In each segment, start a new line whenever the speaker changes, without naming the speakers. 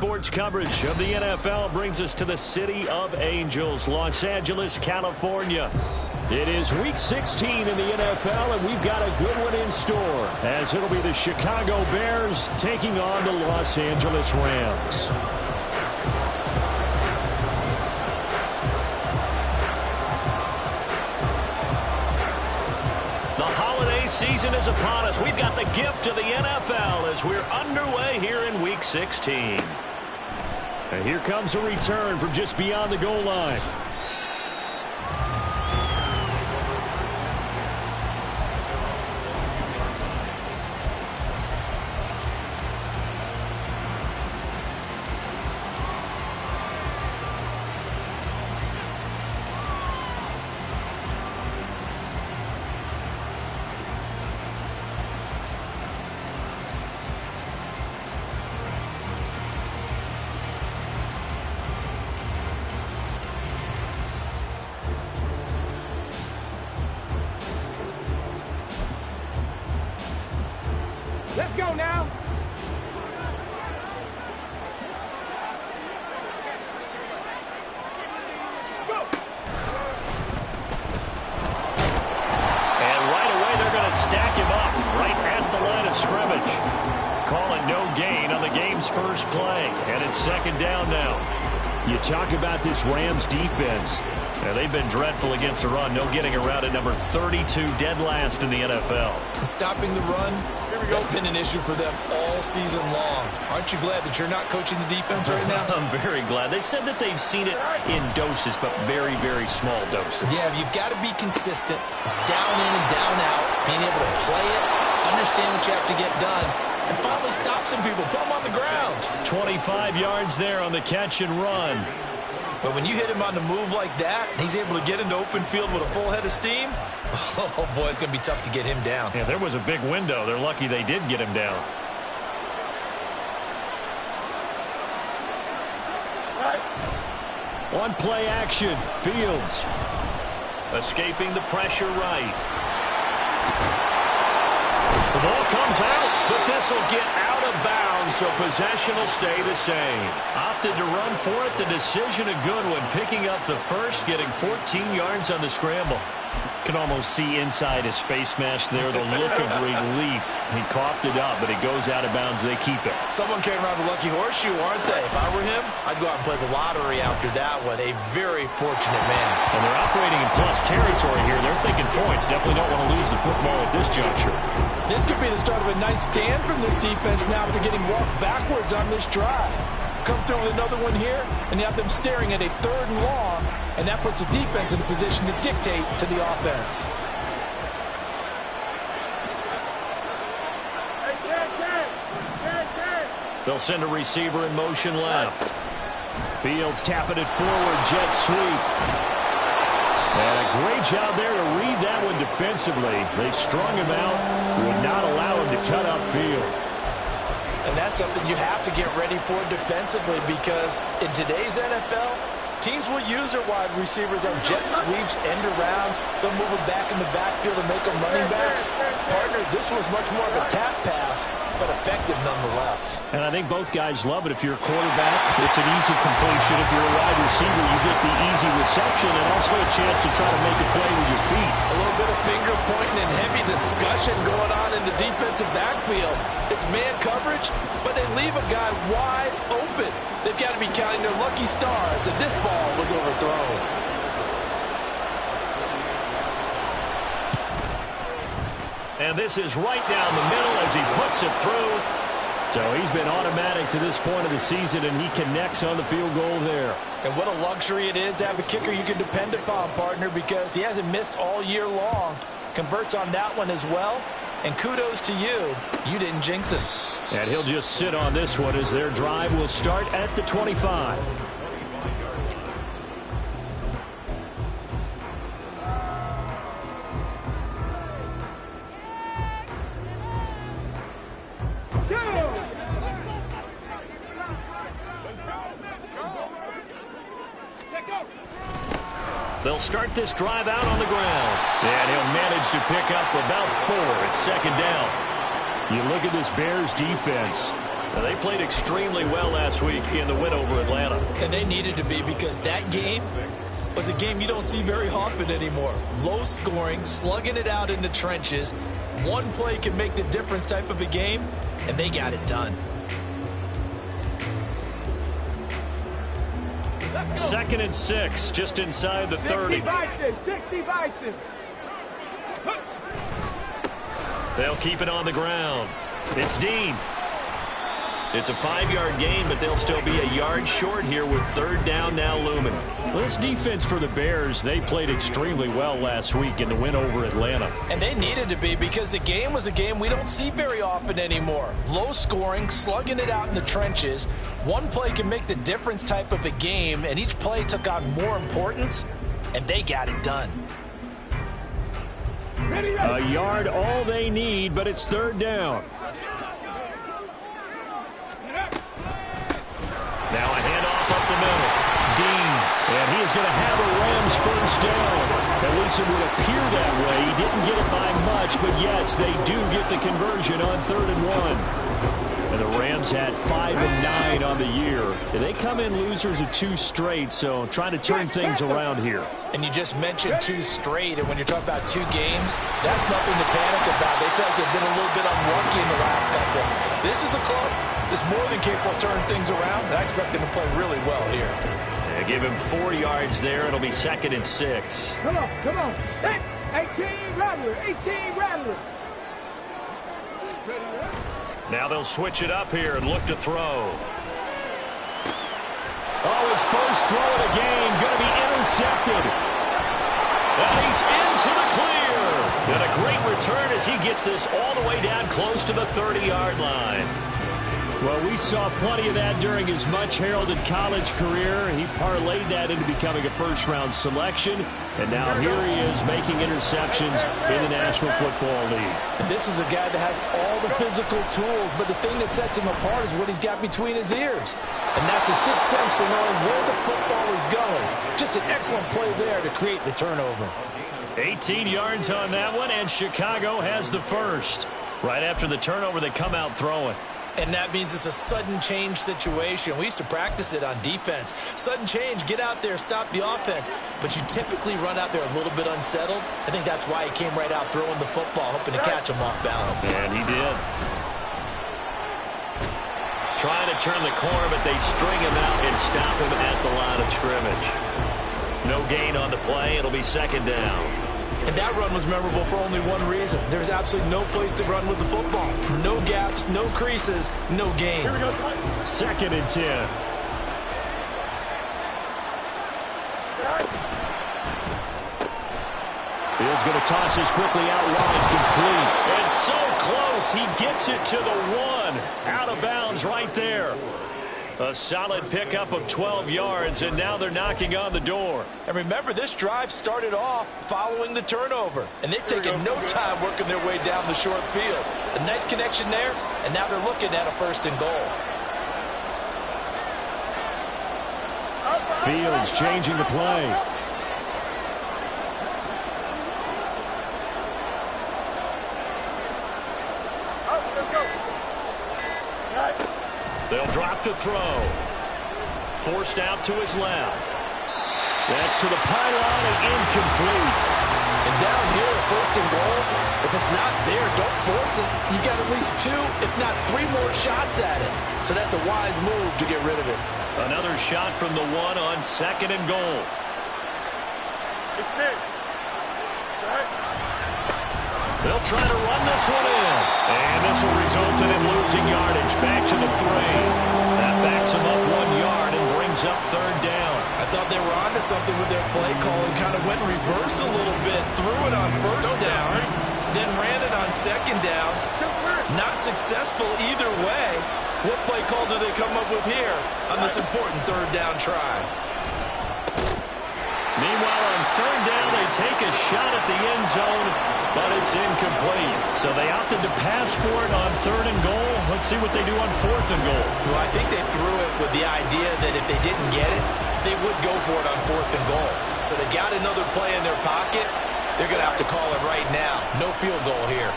sports coverage of the NFL brings us to the City of Angels, Los Angeles, California. It is Week 16 in the NFL, and we've got a good one in store, as it'll be the Chicago Bears taking on the Los Angeles Rams. The holiday season is upon us. We've got the gift of the NFL as we're underway here in Week 16. And here comes a return from just beyond the goal line.
Let's go now. Go.
And right away, they're going to stack him up right at the line of scrimmage. Calling no gain on the game's first play. And it's second down now. You talk about this Rams defense. Yeah, they've been dreadful against the run. No getting around at number 32, dead last in the NFL.
And stopping the run, that's been an issue for them all season long. Aren't you glad that you're not coaching the defense right now?
I'm very glad. They said that they've seen it in doses, but very, very small doses.
Yeah, you've got to be consistent. It's down in and down out, being able to play it, understand what you have to get done, and finally stop some people, put them on the ground.
25 yards there on the catch and run.
But when you hit him on the move like that, he's able to get into open field with a full head of steam, oh, boy, it's going to be tough to get him down.
Yeah, there was a big window. They're lucky they did get him down. One play action. Fields. Escaping the pressure right. The ball comes out, but this will get out of bounds, so possession will stay the same. Opted to run for it. The decision a good one, picking up the first, getting 14 yards on the scramble. Can almost see inside his face mask there, the look of relief. He coughed it up, but it goes out of bounds. They keep it.
Someone came around the lucky horseshoe, aren't they? If I were him, I'd go out and play the lottery after that one. A very fortunate man.
And they're operating in plus territory here. They're thinking points. Definitely don't want to lose the football at this juncture.
This could be the start of a nice stand from this defense now after getting walked backwards on this drive. Come through with another one here, and you have them staring at a 3rd and long, and that puts the defense in a position to dictate to the offense.
They'll send a receiver in motion left. Fields tapping it forward, jet sweep. And a great job there to read that one defensively. They strung him out, would not allow him to cut upfield.
And that's something you have to get ready for defensively, because in today's NFL, teams will use their wide receivers on jet sweeps, end arounds. They'll move them back in the backfield and make them running backs. Partner, this was much more of a tap pass, but effective nonetheless.
And I think both guys love it. If you're a quarterback, it's an easy completion. If you're a wide receiver, you get the easy reception and also a chance to try to make a play with your feet.
A little bit of finger pointing and heavy discussion going on in the defensive backfield. It's man coverage, but they leave a guy wide open. They've got to be counting their lucky stars that this ball was overthrown.
And this is right down the middle as he puts it through. So he's been automatic to this point of the season, and he connects on the field goal there.
And what a luxury it is to have a kicker you can depend upon, partner, because he hasn't missed all year long. Converts on that one as well. And kudos to you. You didn't jinx him.
And he'll just sit on this one as their drive will start at the 25. They'll start this drive out on the ground. And he'll manage to pick up about 4 at second down. You look at this Bears defense. Now, they played extremely well last week in the win over Atlanta.
And they needed to be, because that game was a game you don't see very often anymore. Low scoring, slugging it out in the trenches. One play can make the difference type of a game, and they got it done.
2nd and 6, just inside the 30.
60 Bison.
They'll keep it on the ground. It's Dean. It's a 5-yard gain, but they'll still be a yard short here with 3rd down now looming. Well, this defense for the Bears, they played extremely well last week in the win over Atlanta.
And they needed to be, because the game was a game we don't see very often anymore. Low scoring, slugging it out in the trenches. One play can make the difference type of a game, and each play took on more importance, and they got it done.
A yard all they need, but it's 3rd down. Now a handoff up the middle. Dean, and he is going to have a Rams 1st down. At least it would appear that way. He didn't get it by much, but yes, they do get the conversion on 3rd and 1. And the Rams had 5 and 9 on the year. They come in losers of 2 straight, so trying to turn things around here.
And you just mentioned 2 straight, and when you're talking about 2 games, that's nothing to panic about. They feel like they've been a little bit unlucky in the last couple. This is a club that's more than capable of turning things around, and I expect them to play really well here.
They give him 4 yards there. It'll be 2nd and 6.
Come on. 18 Rattler. 18 Rattler.
Now they'll switch it up here and look to throw. Oh, his first throw of the game going to be intercepted. And he's into the clear. And a great return as he gets this all the way down close to the 30-yard line. Well, we saw plenty of that during his much-heralded college career. He parlayed that into becoming a first-round selection. And now here he is making interceptions in the National Football League.
And this is a guy that has all the physical tools, but the thing that sets him apart is what he's got between his ears. And that's the sixth sense for knowing where the football is going. Just an excellent play there to create the turnover.
18 yards on that one, and Chicago has the first. Right after the turnover, they come out throwing.
And that means it's a sudden change situation. We used to practice it on defense. Sudden change, get out there, stop the offense. But you typically run out there a little bit unsettled. I think that's why he came right out throwing the football, hoping to catch him off balance.
And he did. Trying to turn the corner, but they string him out and stop him at the line of scrimmage. No gain on the play. It'll be 2nd down.
And that run was memorable for only one reason. There's absolutely no place to run with the football. No gaps, no creases, no gain.
2nd and 10. Fields going to toss this quickly out wide, complete. And so close, he gets it to the 1. Out of bounds right there. A solid pickup of 12 yards, and now they're knocking on the door.
And remember, this drive started off following the turnover, and they've taken no time working their way down the short field. A nice connection there, and now they're looking at a 1st and goal.
Fields changing the play. They'll drop to throw. Forced out to his left. That's to the pylon and incomplete.
And down here, 1st and goal, if it's not there, don't force it. You got at least 2, if not 3 more shots at it. So that's a wise move to get rid of it.
Another shot from the 1 on 2nd and goal.
It's there.
They'll try to run this one in. And this will result in him losing yardage. Back to the 3. That backs him up 1 yard and brings up 3rd down.
I thought they were onto something with their play call and kind of went reverse a little bit. Threw it on 1st down, then ran it on 2nd down. Not successful either way. What play call do they come up with here on this important 3rd down try?
Meanwhile, on 3rd down, they take a shot at the end zone, but it's incomplete. So they opted to pass for it on 3rd and goal. Let's see what they do on 4th and goal.
Well, I think they threw it with the idea that if they didn't get it, they would go for it on 4th and goal. So they got another play in their pocket. They're going to have to call it right now. No field goal here.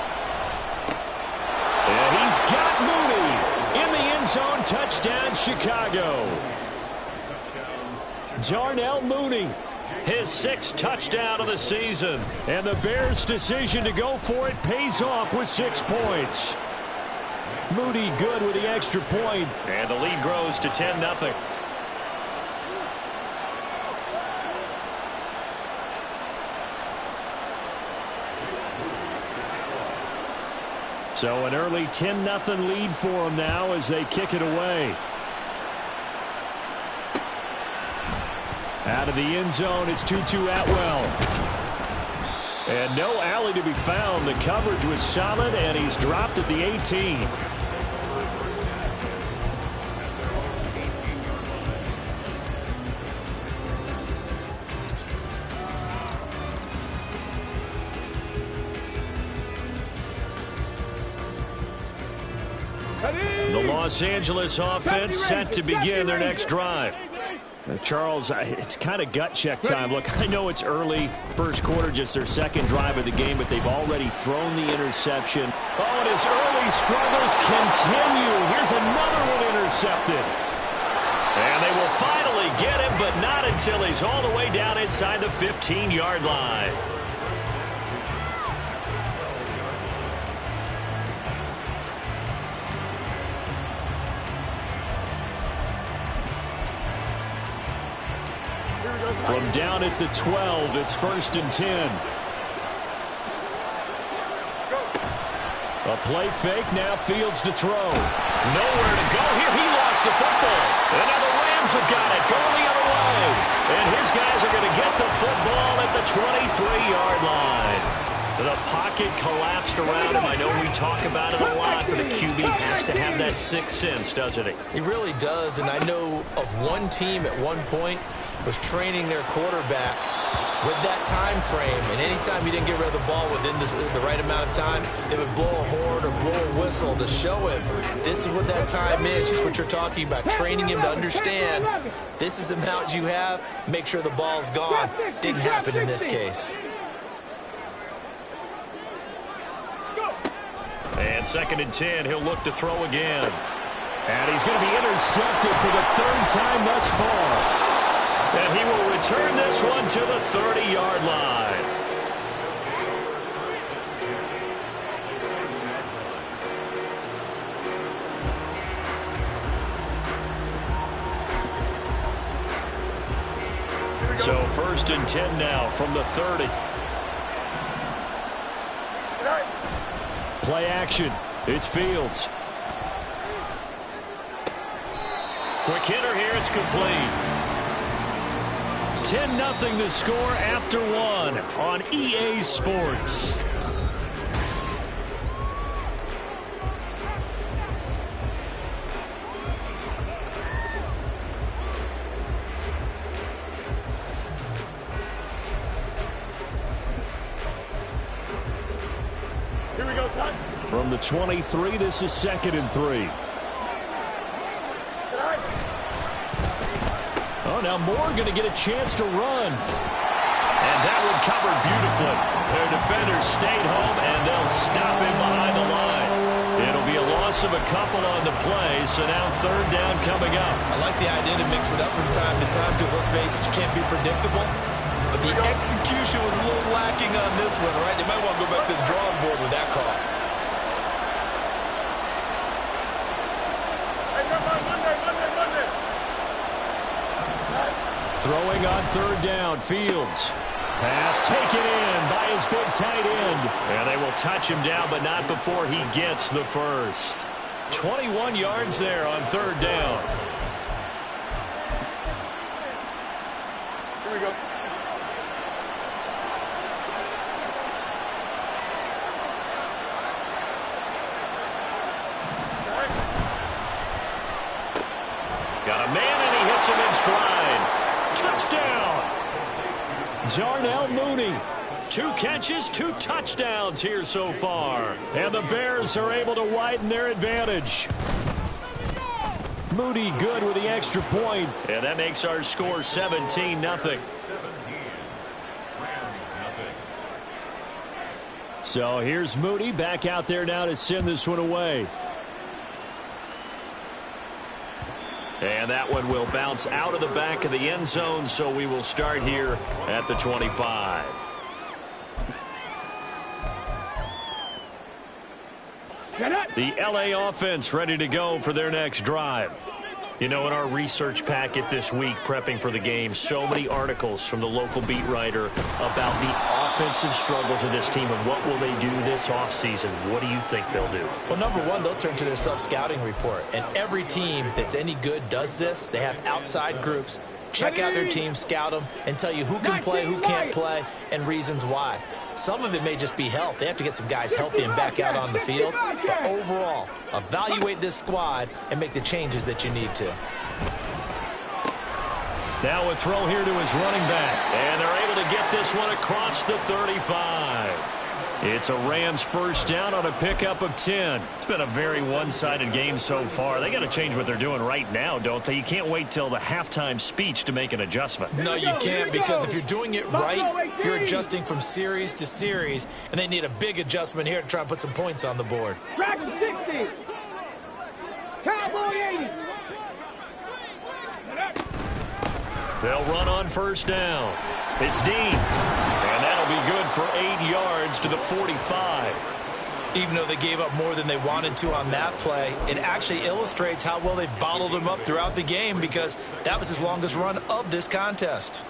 And he's got Mooney in the end end zone. Touchdown, Chicago. Darnell Mooney, his 6th touchdown of the season. And the Bears' decision to go for it pays off with 6 points. Mooney good with the extra point. And the lead grows to 10-0. So an early 10-0 lead for them now as they kick it away. Out of the end zone, it's Tutu Atwell. And no alley to be found. The coverage was solid, and he's dropped at the 18. The Los Angeles offense set to begin their next drive. Charles, it's kind of gut check time. Look, I know it's early, first quarter, just their 2nd drive of the game, but they've already thrown the interception. Oh, and his early struggles continue. Here's another one intercepted. And they will finally get him, but not until he's all the way down inside the 15-yard line. From down at the 12, it's 1st and 10. A play fake, now Fields to throw. Nowhere to go here. He lost the football. And now the Rams have got it, going the other way. And his guys are going to get the football at the 23-yard line. The pocket collapsed around him. I know we talk about it a lot, but a QB has to have that 6th sense, doesn't it?
He really does, and I know of one team at one point was training their quarterback with that time frame, and anytime he didn't get rid of the ball within the right amount of time, they would blow a horn or blow a whistle to show him this is what that time is, just what you're talking about, training him to understand this is the amount you have, make sure the ball's gone. Didn't happen in this case.
And 2nd and 10, he'll look to throw again. And he's going to be intercepted for the 3rd time thus far. And he will return this one to the 30-yard line. So 1st and 10 now from the 30. Play action. It's Fields. Quick hitter here. It's complete. 10-0 the score after 1 on EA Sports.
Here we go, son.
From the 23, this is 2nd and 3. Oh, now Moore going to get a chance to run. And that one covered beautifully. Their defenders stayed home, and they'll stop him behind the line. It'll be a loss of a couple on the play, so now 3rd down coming up.
I like the idea to mix it up from time to time because, let's face it, you can't be predictable. But the execution was a little lacking on this one, right? They might want to go back to the drawing board with that call.
Throwing on 3rd down, Fields. Pass taken in by his big tight end. And they will touch him down, but not before he gets the first. 21 yards there on 3rd down.
Here we go.
Got a man, and he hits him in stride. Touchdown! Darnell Mooney. 2 catches, 2 touchdowns here so far. And the Bears are able to widen their advantage. Mooney good with the extra point. And that makes our score 17-0. So here's Mooney back out there now to send this one away. And that one will bounce out of the back of the end zone, so we will start here at the 25. The LA offense ready to go for their next drive. You know, in our research packet this week, prepping for the game, so many articles from the local beat writer about the offensive struggles of this team and what will they do this offseason. What do you think they'll do?
Well, number one, they'll turn to their self-scouting report. And every team that's any good does this. They have outside groups. Check out their team, scout them, and tell you who can play, who can't play, and reasons why. Some of it may just be health. They have to get some guys healthy and back out on the field. But overall, evaluate this squad and make the changes that you need to.
Now a throw here to his running back. And they're able to get this one across the 35. It's a Rams first down on a pickup of 10. It's been a very one-sided game so far. They got to change what they're doing right now, don't they? You can't wait till the halftime speech to make an adjustment.
No, you can't, because if you're doing it right, you're adjusting from series to series, and they need a big adjustment here to try and put some points on the board.
Dragon 60. Cowboy 80.
They'll run on first down. It's Dean. And that'll be good for 8 yards to the 45.
Even though they gave up more than they wanted to on that play, it actually illustrates how well they've bottled them up throughout the game, because that was his longest run of this contest.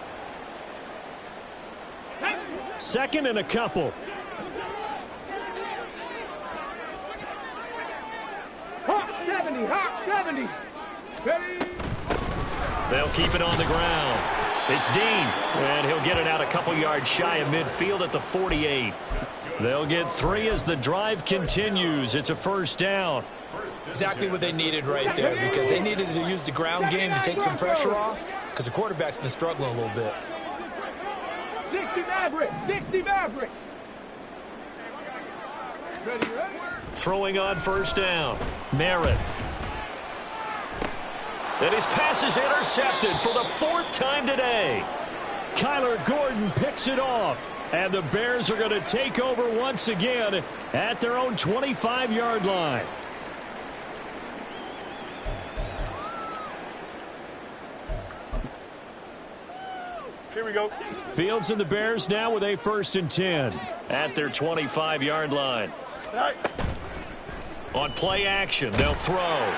Second and a couple.
Hawk 70. Hawk 70. Ready.
They'll keep it on the ground. It's Dean, and he'll get it out a couple yards shy of midfield at the 48. They'll get 3 as the drive continues. It's a first down.
Exactly what they needed right there, because they needed to use the ground game to take some pressure off, because the quarterback's been struggling a little bit.
60 Maverick. 60 Maverick. Ready.
Throwing on first down. Merritt. And his pass is intercepted for the 4th time today. Kyler Gordon picks it off. And the Bears are going to take over once again at their own 25-yard line.
Here we go.
Fields and the Bears now with a 1st and 10 at their 25-yard line. On play action, they'll throw.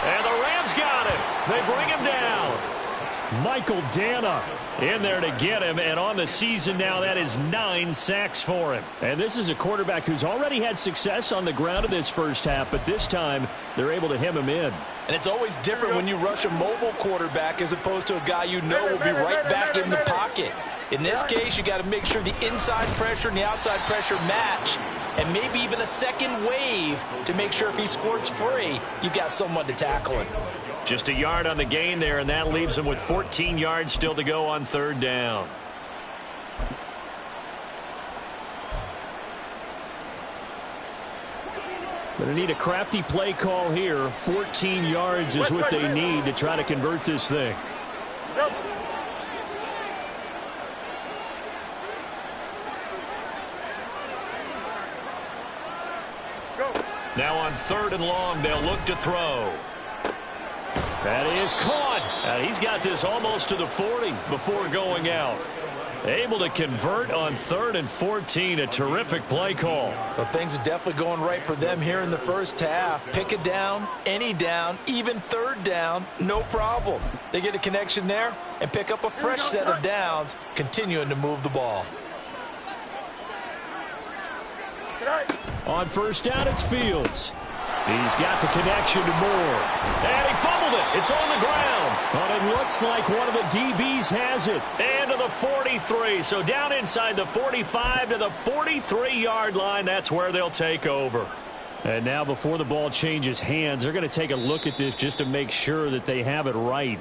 And the Rams got him. They bring him down. Michael Dana in there to get him. And on the season now, that is 9 sacks for him. And this is a quarterback who's already had success on the ground in this first half, but this time they're able to hem him in.
And it's always different when you rush a mobile quarterback as opposed to a guy you know will be right back in the pocket. In this case, you got to make sure the inside pressure and the outside pressure match, and maybe even a second wave to make sure if he squirts free, you've got someone to tackle him.
Just a yard on the gain there, and that leaves him with 14 yards still to go on 3rd down. Going to need a crafty play call here. 14 yards is what they need to try to convert this thing. Now on 3rd and long, they'll look to throw. That is caught. And he's got this almost to the 40 before going out. Able to convert on 3rd and 14. A terrific play call.
Well, things are definitely going right for them here in the first half. Pick it down, any down, even 3rd down, no problem. They get a connection there and pick up a fresh set of downs, continuing to move the ball.
On first down, it's Fields. He's got the connection to Moore. And he fumbled it. It's on the ground. But it looks like one of the DBs has it. And to the 43. So down inside the 45 to the 43-yard line. That's where they'll take over. And now before the ball changes hands, they're going to take a look at this just to make sure that they have it right.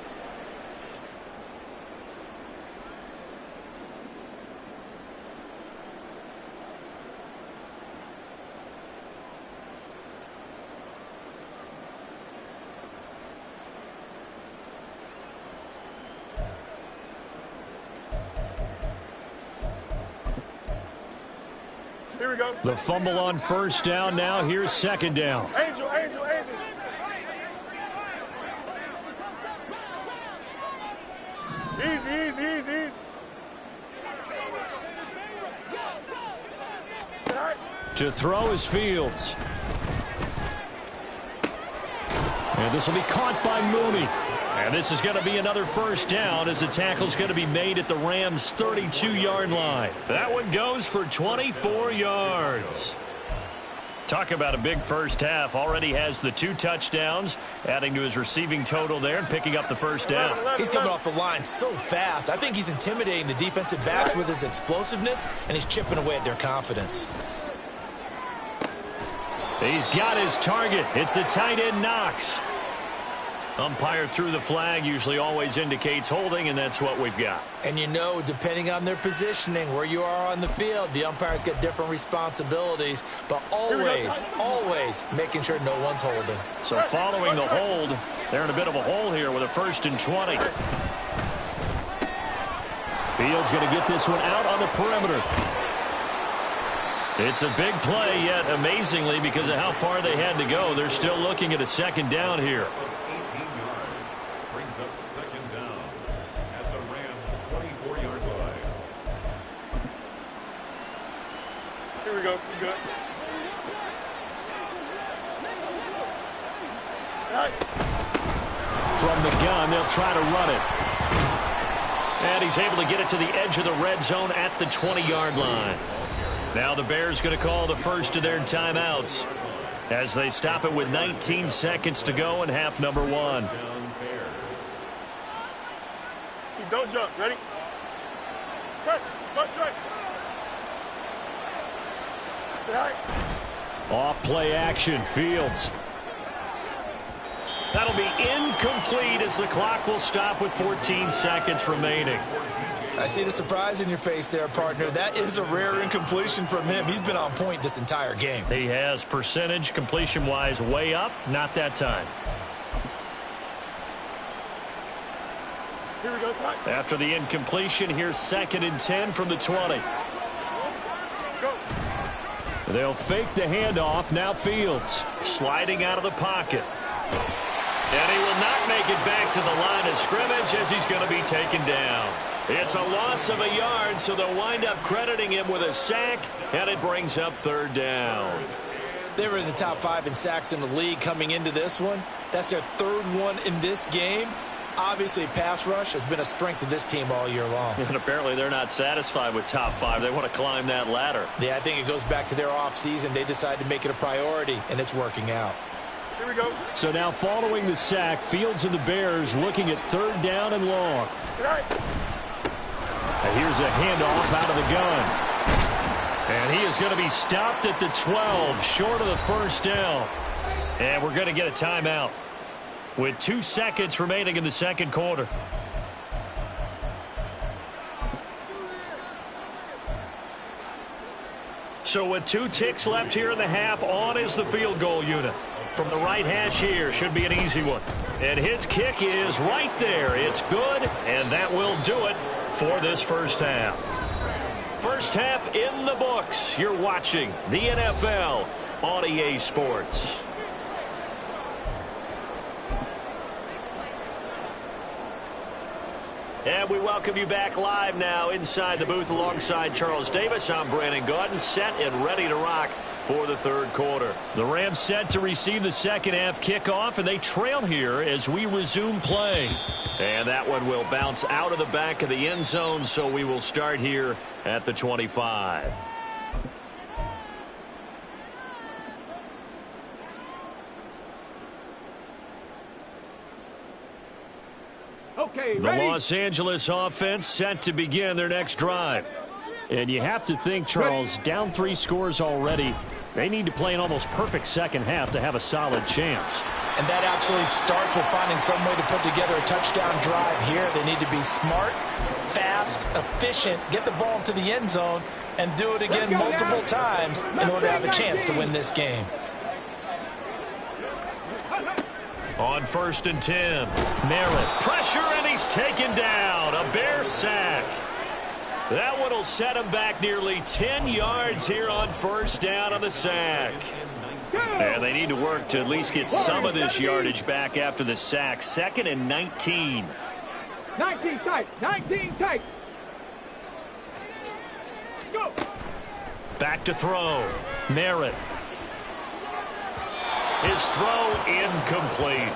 Here we go.
The fumble on first down now. Here's 2nd down.
Angel. Easy.
To throw is Fields. And this will be caught by Mooney. And this is going to be another first down as the tackle's going to be made at the Rams' 32-yard line. That one goes for 24 yards. Talk about a big first half. Already has the 2 touchdowns, adding to his receiving total there and picking up the first down.
He's coming off the line so fast. I think he's intimidating the defensive backs with his explosiveness, and he's chipping away at their confidence.
He's got his target. It's the tight end Knox. Umpire threw the flag, usually always indicates holding, and that's what we've got.
And you know, depending on their positioning, where you are on the field, the umpires get different responsibilities, but always making sure no one's holding.
So following the hold, they're in a bit of a hole here with a 1st and 20. Fields going to get this one out on the perimeter. It's a big play, yet amazingly, because of how far they had to go, they're still looking at a 2nd down here.
18 yards brings up 2nd down at the Rams' 24-yard line.
Here we go. You good?
From the gun, they'll try to run it. And he's able to get it to the edge of the red zone at the 20-yard line. Now the Bears going to call the first of their timeouts as they stop it with 19 seconds to go in half number 1.
Don't jump. Ready? Press. Punch right.
Off play action. Fields. That'll be incomplete as the clock will stop with 14 seconds remaining.
I see the surprise in your face there, partner. That is a rare incompletion from him. He's been on point this entire game.
He has percentage completion-wise way up. Not that time.
Here we go, slide.
After the incompletion, here's 2nd and 10 from the 20.
Go.
They'll fake the handoff. Now Fields sliding out of the pocket. And he will not make it back to the line of scrimmage as he's going to be taken down. It's a loss of a yard, so they'll wind up crediting him with a sack, and it brings up 3rd down.
They were in the top 5 in sacks in the league coming into this one. That's their 3rd one in this game. Obviously, pass rush has been a strength of this team all year long.
And apparently they're not satisfied with top 5. They want to climb that ladder.
Yeah, I think it goes back to their offseason. They decided to make it a priority, and it's working out.
Here we go.
So now following the sack, Fields and the Bears looking at 3rd down and long.
Right.
And here's a handoff out of the gun. And he is going to be stopped at the 12, short of the 1st down. And we're going to get a timeout with 2 seconds remaining in the 2nd quarter. So with 2 ticks left here in the half, on is the field goal unit. From the right hash here, should be an easy one. And his kick is right there. It's good, and that will do it for this first half. First half in the books. You're watching the NFL on EA Sports. And we welcome you back live now inside the booth alongside Charles Davis. I'm Brandon Gaudin, set and ready to rock for the 3rd quarter. The Rams set to receive the 2nd half kickoff, and they trail here as we resume play. And that one will bounce out of the back of the end zone, so we will start here at the 25.
Okay,
The
ready?
Los Angeles offense set to begin their next drive. And you have to think, Charles, down 3 scores already. They need to play an almost perfect 2nd half to have a solid chance.
And that absolutely starts with finding some way to put together a touchdown drive here. They need to be smart, fast, efficient, get the ball to the end zone, and do it again multiple times in order to have a chance to win this game.
On 1st and 10, Merritt. Pressure, and he's taken down. A Bear sack. That one will set him back nearly 10 yards here on 1st down on the sack. And they need to work to at least get some of this yardage back after the sack. 2nd and 19.
19 tight. 19 tight. Go.
Back to throw. Merritt. His throw incomplete.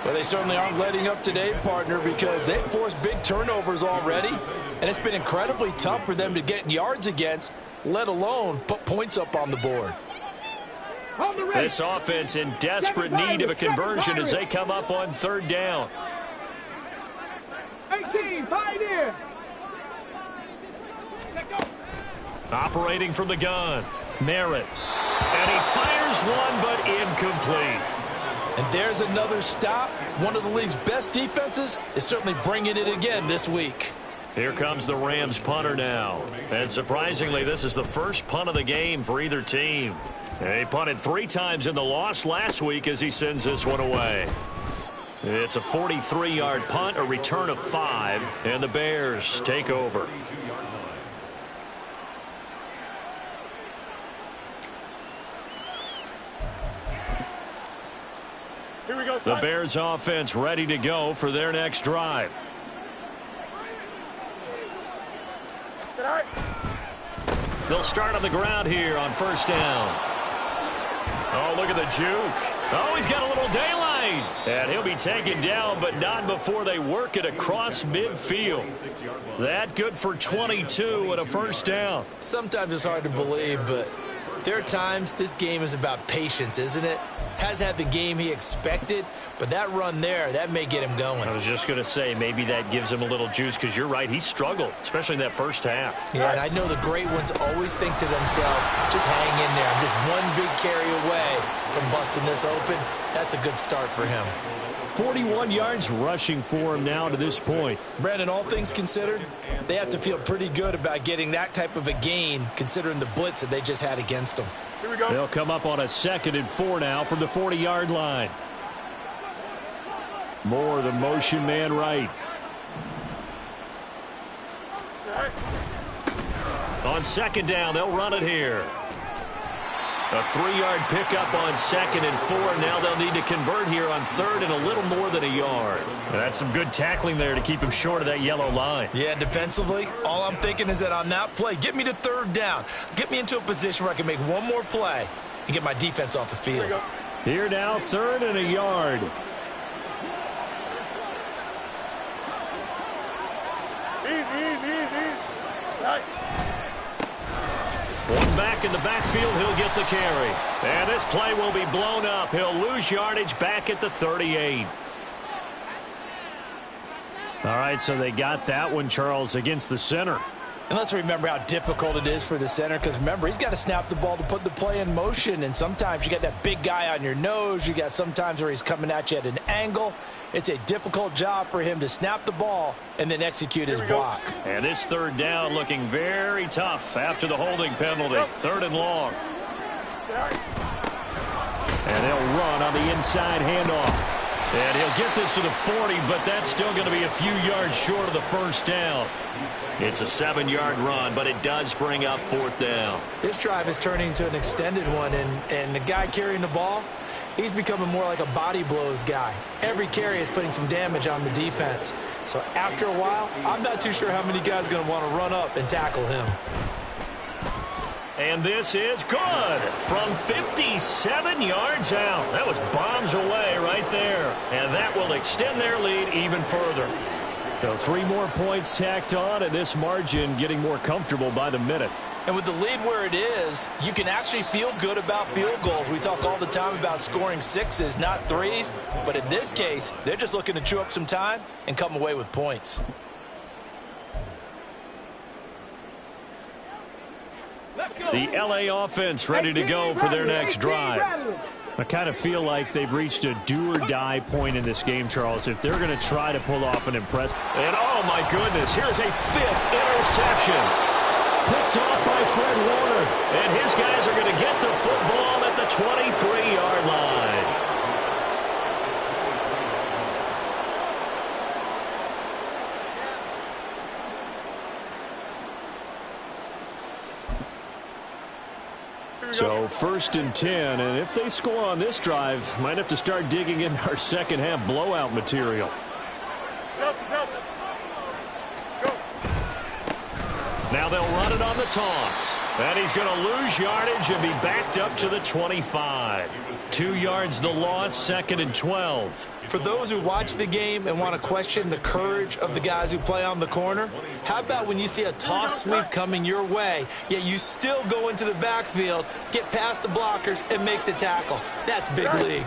Well, they certainly aren't letting up today, partner, because they've forced big turnovers already, and it's been incredibly tough for them to get yards against, let alone put points up on the board.
This offense in desperate need of a conversion as they come up on third down.
18, pioneer.
Operating from the gun. Merritt. And he fires one, but incomplete.
And there's another stop. One of the league's best defenses is certainly bringing it again this week.
Here comes the Rams punter now. And surprisingly, this is the first punt of the game for either team. He punted 3 times in the loss last week as he sends this one away. It's a 43-yard punt, a return of 5, and the Bears take over.
Here we go,
the Bears offense ready to go for their next drive. They'll start on the ground here on first down. Oh, look at the juke. Oh, he's got a little daylight. And he'll be taken down, but not before they work it across midfield. That good for 22 and a first down.
Sometimes it's hard to believe, but there are times this game is about patience, isn't it? Has had the game he expected, but that run there, that may get him going.
I was just going to say, maybe that gives him a little juice, because you're right, he struggled, especially in that first half.
Yeah, and I know the great ones always think to themselves, just hang in there. I'm just one big carry away from busting this open. That's a good start for him.
41 yards rushing for him now to this point.
Brandon, all things considered, they have to feel pretty good about getting that type of a gain, considering the blitz that they just had against them.
Here we go.
They'll come up on a 2nd and 4 now from the 40-yard line. Moore, the motion man right. On 2nd down, they'll run it here. A 3-yard pickup on 2nd and 4. Now they'll need to convert here on 3rd and a little more than a yard. And that's some good tackling there to keep him short of that yellow line.
Yeah, defensively, all I'm thinking is that on that play, get me to 3rd down. Get me into a position where I can make one more play and get my defense off the field.
Here now, 3rd and a yard.
Easy. Right.
One back in the backfield, he'll get the carry. And this play will be blown up. He'll lose yardage back at the 38. All right, so they got that one, Charles, against the center.
And let's remember how difficult it is for the center, because remember, he's got to snap the ball to put the play in motion, and sometimes you got that big guy on your nose. You got sometimes where he's coming at you at an angle. It's a difficult job for him to snap the ball and then execute his block.
And this 3rd down looking very tough after the holding penalty. 3rd and long. And they'll run on the inside handoff. And he'll get this to the 40, but that's still going to be a few yards short of the first down. It's a 7-yard run, but it does bring up 4th down.
This drive is turning into an extended one, and the guy carrying the ball, he's becoming more like a body blows guy. Every carry is putting some damage on the defense. So after a while, I'm not too sure how many guys are going to want to run up and tackle him.
And this is good from 57 yards out. That was bombs away right there. And that will extend their lead even further. So 3 more points tacked on, and this margin getting more comfortable by the minute.
And with the lead where it is, you can actually feel good about field goals. We talk all the time about scoring 6s, not 3s. But in this case, they're just looking to chew up some time and come away with points.
The LA offense ready to go for their next drive. I kind of feel like they've reached a do-or-die point in this game, Charles, if they're going to try to pull off an impress. And, oh, my goodness, here's a 5th interception. Picked off by Fred Warner. And his guys are going to get the football at the 23-yard line. So 1st and 10, and if they score on this drive, might have to start digging in our second half blowout material. Now they'll run it on the toss. And he's going to lose yardage and be backed up to the 25. 2 yards the loss, 2nd and 12.
For those who watch the game and want to question the courage of the guys who play on the corner, how about when you see a toss sweep coming your way, yet you still go into the backfield, get past the blockers, and make the tackle? That's big league.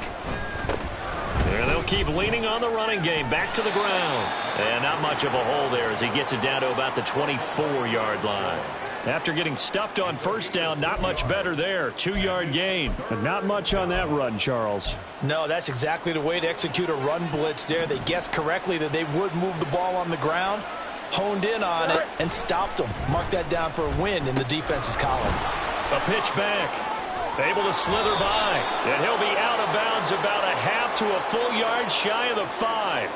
And they'll keep leaning on the running game, back to the ground. And not much of a hole there as he gets it down to about the 24-yard line. After getting stuffed on first down, not much better there. 2-yard gain. But not much on that run, Charles.
No, that's exactly the way to execute a run blitz there. They guessed correctly that they would move the ball on the ground, honed in on it, and stopped them. Mark that down for a win in the defense's column.
A pitch back. Able to slither by. And he'll be out of bounds about a half to a full yard shy of the 5.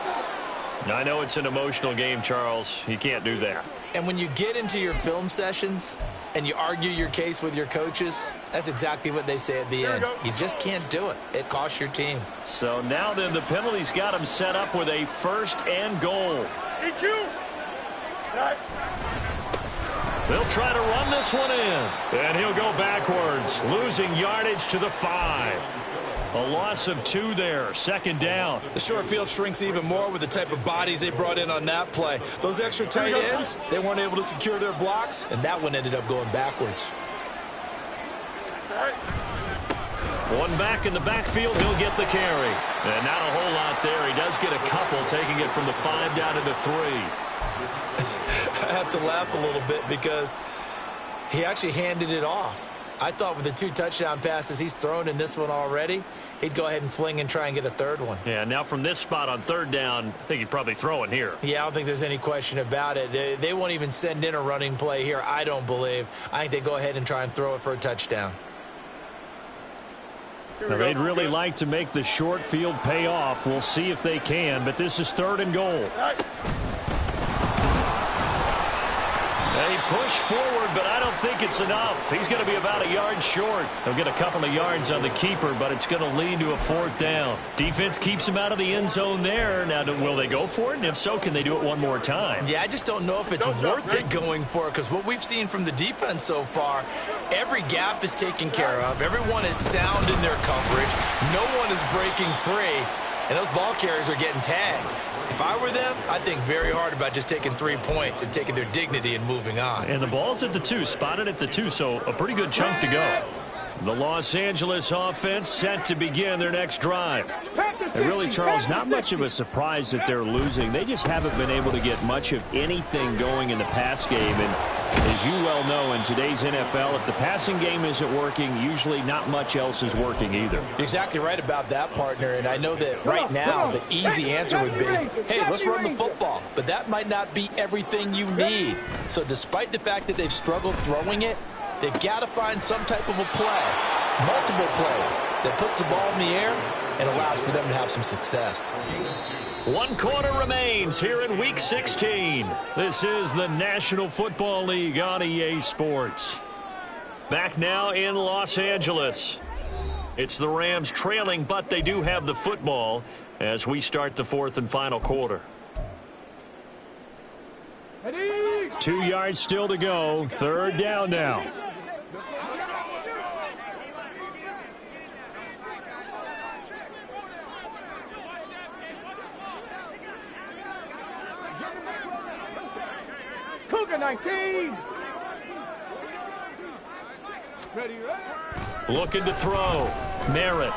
I know it's an emotional game, Charles. You can't do that.
And when you get into your film sessions and you argue your case with your coaches, that's exactly what they say at the end. You just can't do it. It costs your team.
So now then the penalty's got him set up with a 1st and goal. They'll try to run this one in. And he'll go backwards, losing yardage to the 5. A loss of 2 there, 2nd down.
The short field shrinks even more with the type of bodies they brought in on that play. Those extra tight ends, they weren't able to secure their blocks, and that one ended up going backwards.
One back in the backfield, he'll get the carry. And not a whole lot there. He does get a couple, taking it from the 5 down to the 3.
I have to laugh a little bit because he actually handed it off. I thought with the 2 touchdown passes he's thrown in this one already, he'd go ahead and fling and try and get a 3rd one.
Yeah, now from this spot on 3rd down, I think he'd probably throw it here.
Yeah, I don't think there's any question about it. They won't even send in a running play here, I don't believe. I think they go ahead and try and throw it for a touchdown.
Now, they'd really like to make the short field pay off. We'll see if they can, but this is 3rd and goal. They push forward, but I don't think it's enough. He's going to be about a yard short. He'll get a couple of yards on the keeper, but it's going to lead to a 4th down. Defense keeps him out of the end zone there. Now, will they go for it? And if so, can they do it one more time?
Yeah, I just don't know if it's worth it going for it, because what we've seen from the defense so far, every gap is taken care of. Everyone is sound in their coverage. No one is breaking free, and those ball carriers are getting tagged. If I were them, I'd think very hard about just taking 3 points and taking their dignity and moving on.
And the ball's at the 2, spotted at the 2, so a pretty good chunk to go. The Los Angeles offense set to begin their next drive. And really, Charles, not much of a surprise that they're losing. They just haven't been able to get much of anything going in the pass game. And as you well know, in today's NFL, if the passing game isn't working, usually not much else is working either.
You're exactly right about that, partner. And I know that right now the easy answer would be, hey, let's run the football. But that might not be everything you need. So despite the fact that they've struggled throwing it, they've got to find some type of a play, multiple plays, that puts the ball in the air and allows for them to have some success.
1 quarter remains here in Week 16. This is the National Football League on EA Sports. Back now in Los Angeles. It's the Rams trailing, but they do have the football as we start the 4th and final quarter. 2 yards still to go. 3rd down now.
Cougar 19. Ready.
Looking to throw. Merritt.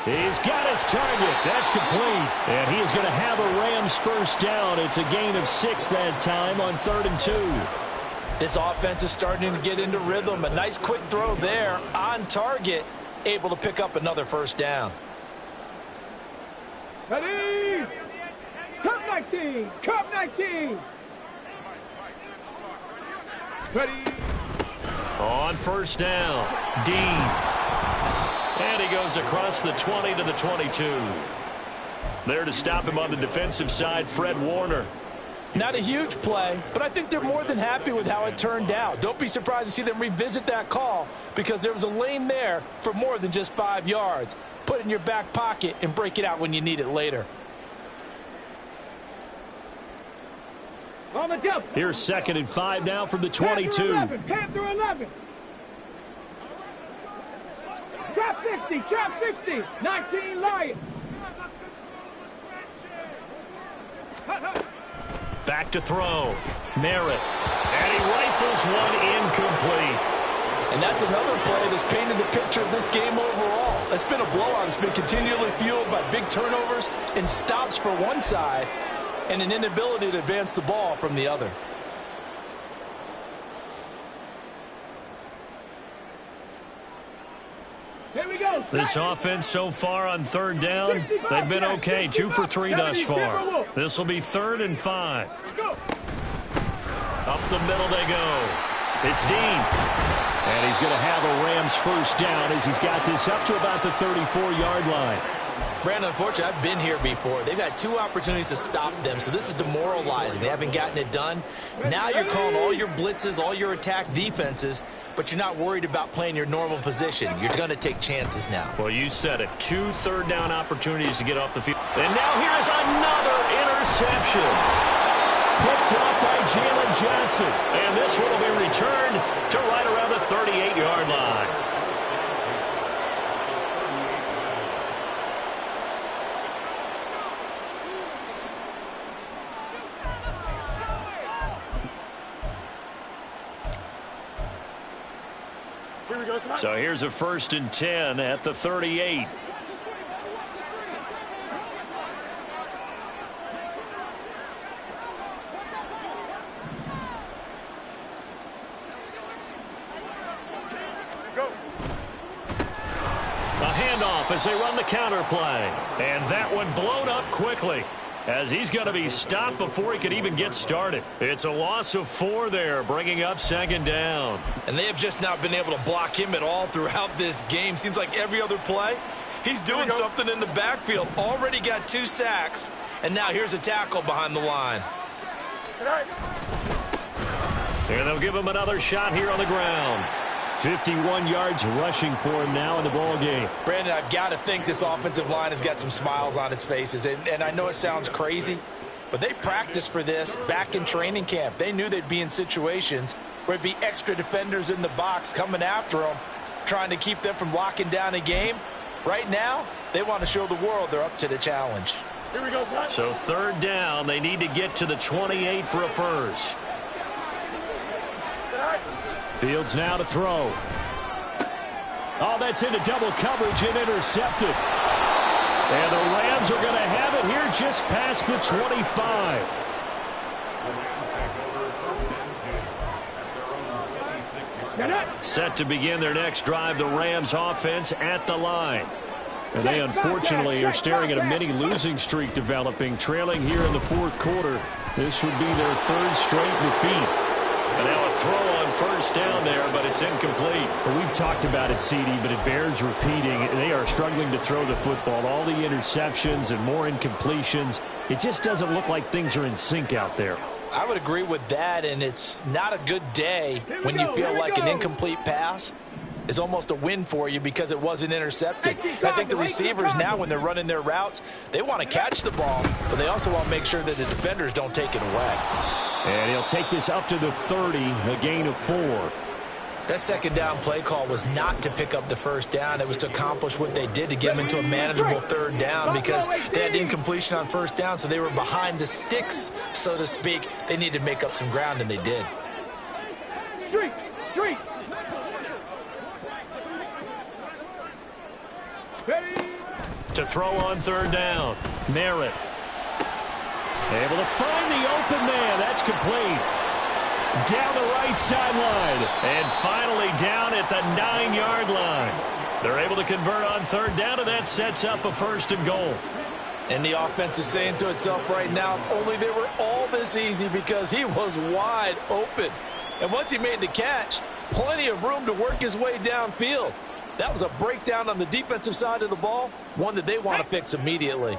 He's got his target. That's complete. And he is going to have a Rams 1st down. It's a gain of 6 that time on 3rd and 2.
This offense is starting to get into rhythm. A nice quick throw there on target, able to pick up another 1st down.
Ready. Cup 19. Cup 19. Ready.
On 1st down, Dean. And he goes across the 20 to the 22. There to stop him on the defensive side, Fred Warner.
Not a huge play, but I think they're more than happy with how it turned out. Don't be surprised to see them revisit that call because there was a lane there for more than just 5 yards. Put it in your back pocket and break it out when you need it later.
On the double.
Here's 2nd and 5 now from the 22.
Panther 11. Trap 60. Trap 60. 19 Lions.
Back to throw. Merritt. And he rifles one incomplete.
And that's another play that's painted the picture of this game overall. It's been a blowout. It's been continually fueled by big turnovers and stops for one side and an inability to advance the ball from the other.
Here we go.
This offense so far on 3rd down, they've been okay. 2 for 3 thus far. This will be 3rd and 5. Up the middle they go. It's Dean. And he's going to have a Rams first down as he's got this up to about the 34-yard line.
Brandon, unfortunately, I've been here before. They've had 2 opportunities to stop them, so this is demoralizing. They haven't gotten it done. Now you're calling all your blitzes, all your attack defenses, but you're not worried about playing your normal position. You're going to take chances now.
Well, you said it. 2 third-down opportunities to get off the field. And now here's another interception. Picked up by Jalen Johnson. And this one will be returned to right around the 38-yard line. So here's a 1st and 10 at the 38. A handoff as they run the counter play. And that one blown up quickly, as he's going to be stopped before he could even get started. It's a loss of 4 there, bringing up 2nd down.
And they have just not been able to block him at all throughout this game. Seems like every other play, he's doing something in the backfield. Already got 2 sacks, and now here's a tackle behind the line.
And they'll give him another shot here on the ground. 51 yards rushing for him now in the ball game.
Brandon, I've got to think this offensive line has got some smiles on its faces. And I know it sounds crazy, but they practiced for this back in training camp. They knew they'd be in situations where it'd be extra defenders in the box coming after them, trying to keep them from locking down a game. Right now, they want to show the world they're up to the challenge.
Here we go, son.
So 3rd down, they need to get to the 28 for a first. Fields now to throw. Oh, that's into double coverage and intercepted. And the Rams are going to have it here just past the 25. Set to begin their next drive, the Rams offense at the line. And they unfortunately are staring at a mini losing streak developing, trailing here in the 4th quarter. This would be their 3rd straight defeat. And now a throw on 1st down there, but it's incomplete.
Well, we've talked about it, CD, but it bears repeating. They are struggling to throw the football. All the interceptions and more incompletions. It just doesn't look like things are in sync out there.
I would agree with that, and it's not a good day when you feel like an incomplete pass is almost a win for you because it wasn't intercepted. I think the receivers now, when they're running their routes, they want to catch the ball, but they also want to make sure that the defenders don't take it away.
And he'll take this up to the 30, a gain of 4.
That 2nd down play call was not to pick up the 1st down. It was to accomplish what they did to get them into a manageable 3rd down because they had incompletion on 1st down, so they were behind the sticks, so to speak. They needed to make up some ground, and they did.
Street.
To throw on 3rd down, Merritt. Able to find the open man. That's complete. Down the right sideline. And finally down at the 9-yard line. They're able to convert on 3rd down, and that sets up a 1st and goal.
And the offense is saying to itself right now, only they were all this easy because he was wide open. And once he made the catch, plenty of room to work his way downfield. That was a breakdown on the defensive side of the ball, one that they want to fix immediately.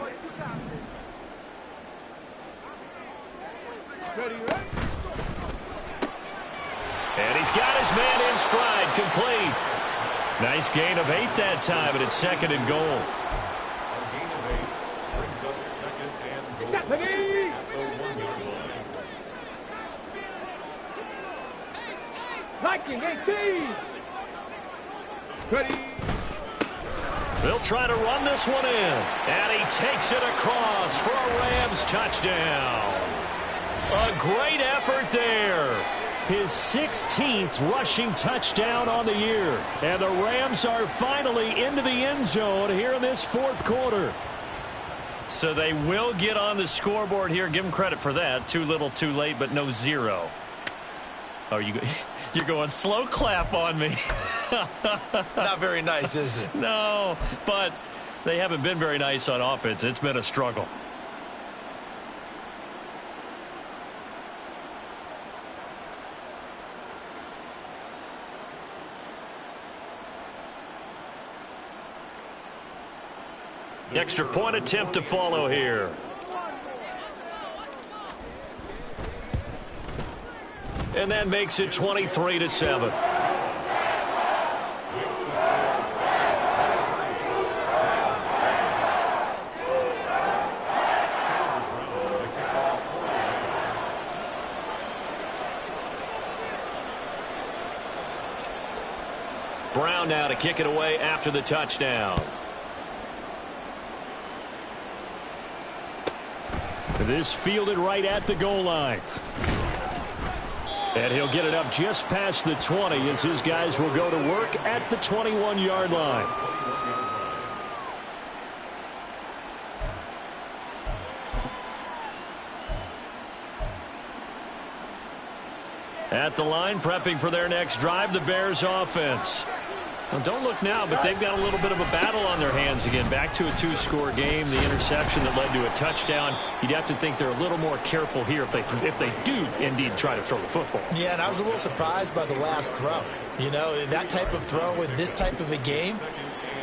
And he's got his man in stride, complete. Nice gain of 8 that time, and it's 2nd and goal.
A gain of 8 brings up 2nd and goal at the 1-yard line.
Viking 18. Ready.
They'll try to run this one in. And he takes it across for a Rams touchdown. A great effort there.
His 16th rushing touchdown on the year. And the Rams are finally into the end zone here in this fourth quarter.
So they will get on the scoreboard here. Give them credit for that. Too little, too late, but no zero. Oh, you're going slow clap on me.
Not very nice, is it?
No, but they haven't been very nice on offense. It's been a struggle. Extra point attempt to follow here. And that makes it 23-7. Brown now to kick it away after the touchdown.
This fielded right at the goal line. And he'll get it up just past the 20 as his guys will go to work at the 21-yard line. At the line, prepping for their next drive, the Bears offense. Well, don't look now, but they've got a little bit of a battle on their hands again. Back to a two-score game. The interception that led to a touchdown. You'd have to think they're a little more careful here if they do indeed try to throw the football.
Yeah, and I was a little surprised by the last throw. You know, that type of throw with this type of a game,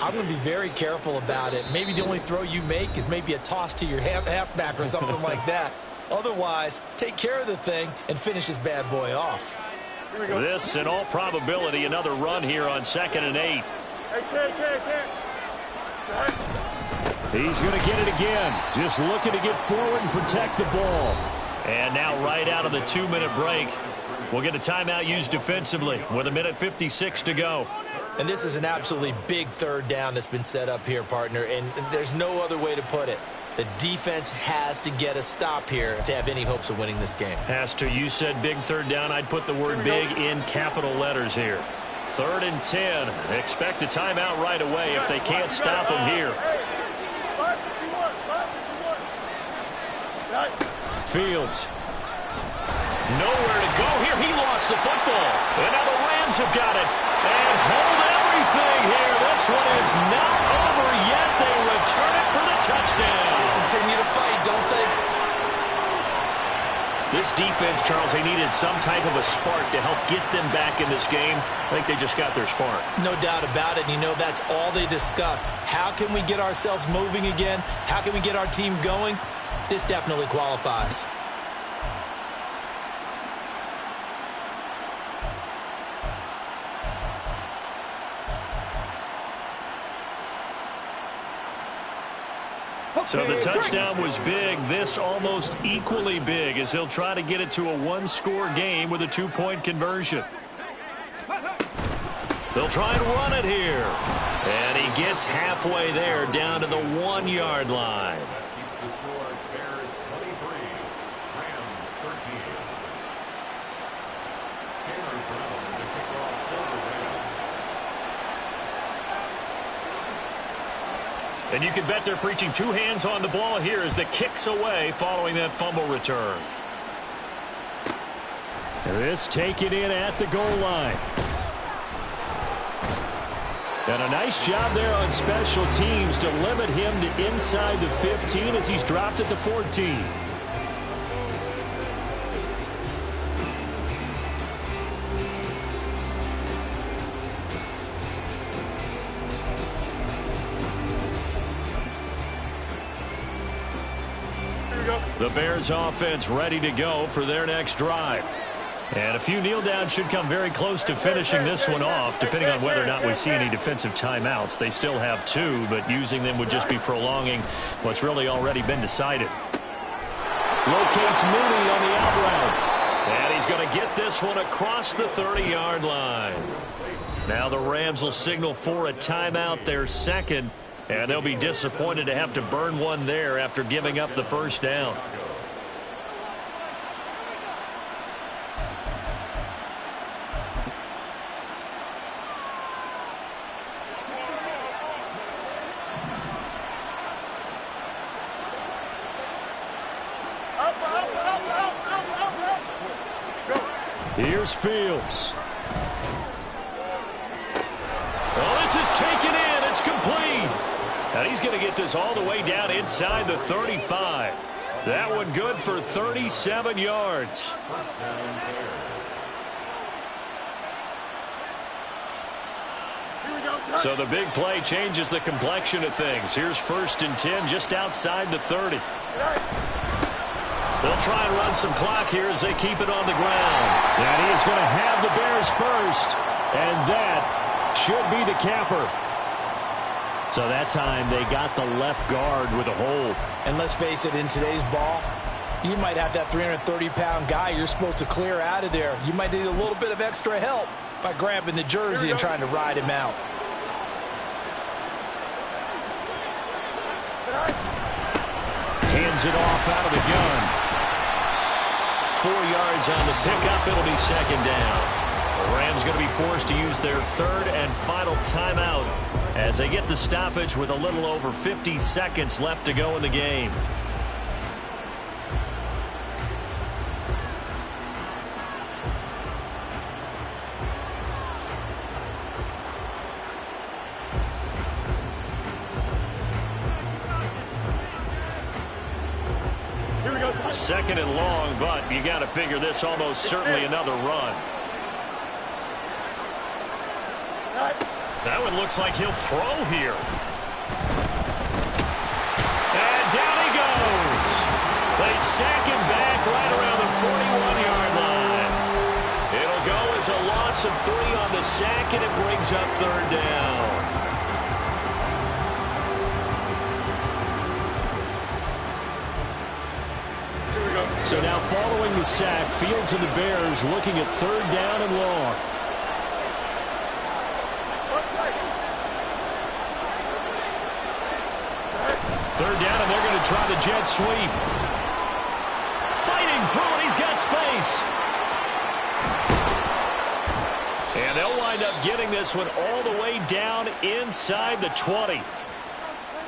I'm going to be very careful about it. Maybe the only throw you make is maybe a toss to your halfback or something like that. Otherwise, take care of the thing and finish this bad boy off.
This, in all probability, another run here on 2nd and 8.
He's going to get it again. Just looking to get forward and protect the ball.
And now right out of the 2-minute break, we'll get a timeout used defensively with 1:56 to go.
And this is an absolutely big third down that's been set up here, partner, and there's no other way to put it. The defense has to get a stop here if they have any hopes of winning this game.
Has to. You said big third down. I'd put the word big in capital letters here. 3rd and 10. Expect a timeout right away if they can't stop them here.
Fields.
Nowhere to go here. He lost the football. And now the Rams have got it. And hold everything here. This one is not over yet. They return it for the touchdown.
Continue to fight, don't they?
This defense, Charles, they needed some type of a spark to help get them back in this game. I think they just got their spark.
No doubt about it. You know, that's all they discussed. How can we get ourselves moving again? How can we get our team going? This definitely qualifies.
So the touchdown was big. This almost equally big as he'll try to get it to a one-score game with a two-point conversion. They'll try and run it here. And he gets halfway there down to the 1-yard line.
The score, Bears 23, Rams 13. Taylor Brown to kick off for the Rams.
And you can bet they're preaching two hands on the ball here as the kick's away following that fumble return.
This taken in at the goal line. And a nice job there on special teams to limit him to inside the 15 as he's dropped at the 14. The Bears offense ready to go for their next drive. And a few kneel downs should come very close to finishing this one off, depending on whether or not we see any defensive timeouts. They still have two, but using them would just be prolonging what's really already been decided. Locates Mooney on the out route. And he's going to
get this one across the 30-yard line. Now the Rams will signal for a timeout, their second, and they'll be disappointed to have to burn one there after giving up the first down. Here's Fields. Oh, this is taken in. It's complete. And he's going to get this all the way down inside the 35. That one good for 37 yards. So the big play changes the complexion of things. Here's 1st and 10 just outside the 30. They'll try and run some clock here as they keep it on the ground. And he is going to have the Bears first. And that should be the capper. So that time they got the left guard with a hold.
And let's face it, in today's ball, you might have that 330-pound guy you're supposed to clear out of there. You might need a little bit of extra help by grabbing the jersey and trying to ride him out.
Hands it off out of the gun. 4 yards on the pickup. It'll be 2nd down. The Rams going to be forced to use their 3rd and final timeout as they get the stoppage with a little over 50 seconds left to go in the game. Second and long, but you got to figure this almost certainly another run. That one looks like he'll throw here. And down he goes. They sack him back right around the 41-yard line. It'll go as a loss of 3 on the sack, and it brings up 3rd down. So now following the sack, Fields and the Bears looking at 3rd down and long. Third down, and they're going to try the jet sweep. Fighting through it, he's got space. And they'll wind up getting this one all the way down inside the 20.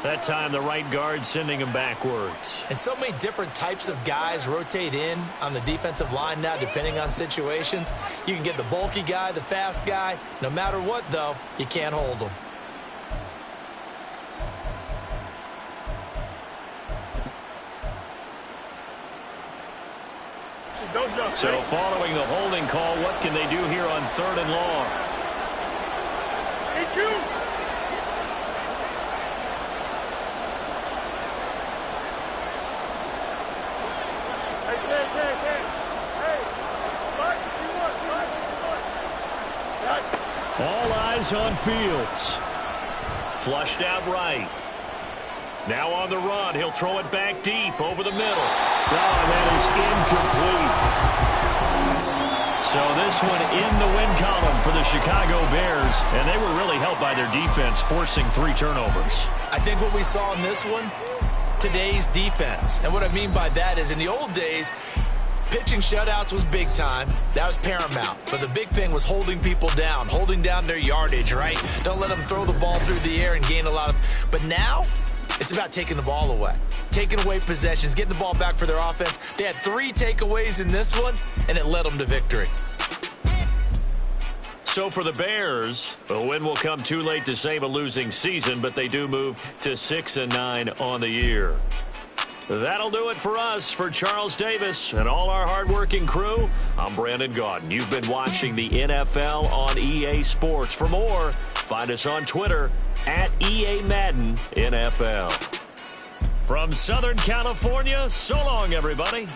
That time, the right guard sending him backwards.
And so many different types of guys rotate in on the defensive line now, depending on situations. You can get the bulky guy, the fast guy. No matter what, though, you can't hold them.
So following the holding call, what can they do here on 3rd and long? All eyes on Fields. Flushed out right. Now on the run. He'll throw it back deep over the middle. Oh, that is incomplete. So this one in the win column for the Chicago Bears. And they were really helped by their defense, forcing 3 turnovers.
I think what we saw in this one, today's defense. And what I mean by that is in the old days, pitching shutouts was big time. That was paramount. But the big thing was holding people down, holding down their yardage, right? Don't let them throw the ball through the air and gain a lot of... But now, it's about taking the ball away. Taking away possessions, getting the ball back for their offense. They had 3 takeaways in this one, and it led them to victory.
So for the Bears, a win will come too late to save a losing season, but they do move to 6-9 on the year. That'll do it for us. For Charles Davis and all our hardworking crew, I'm Brandon Gaudin. You've been watching the NFL on EA Sports. For more, find us on Twitter at EA Madden NFL. From Southern California, so long, everybody.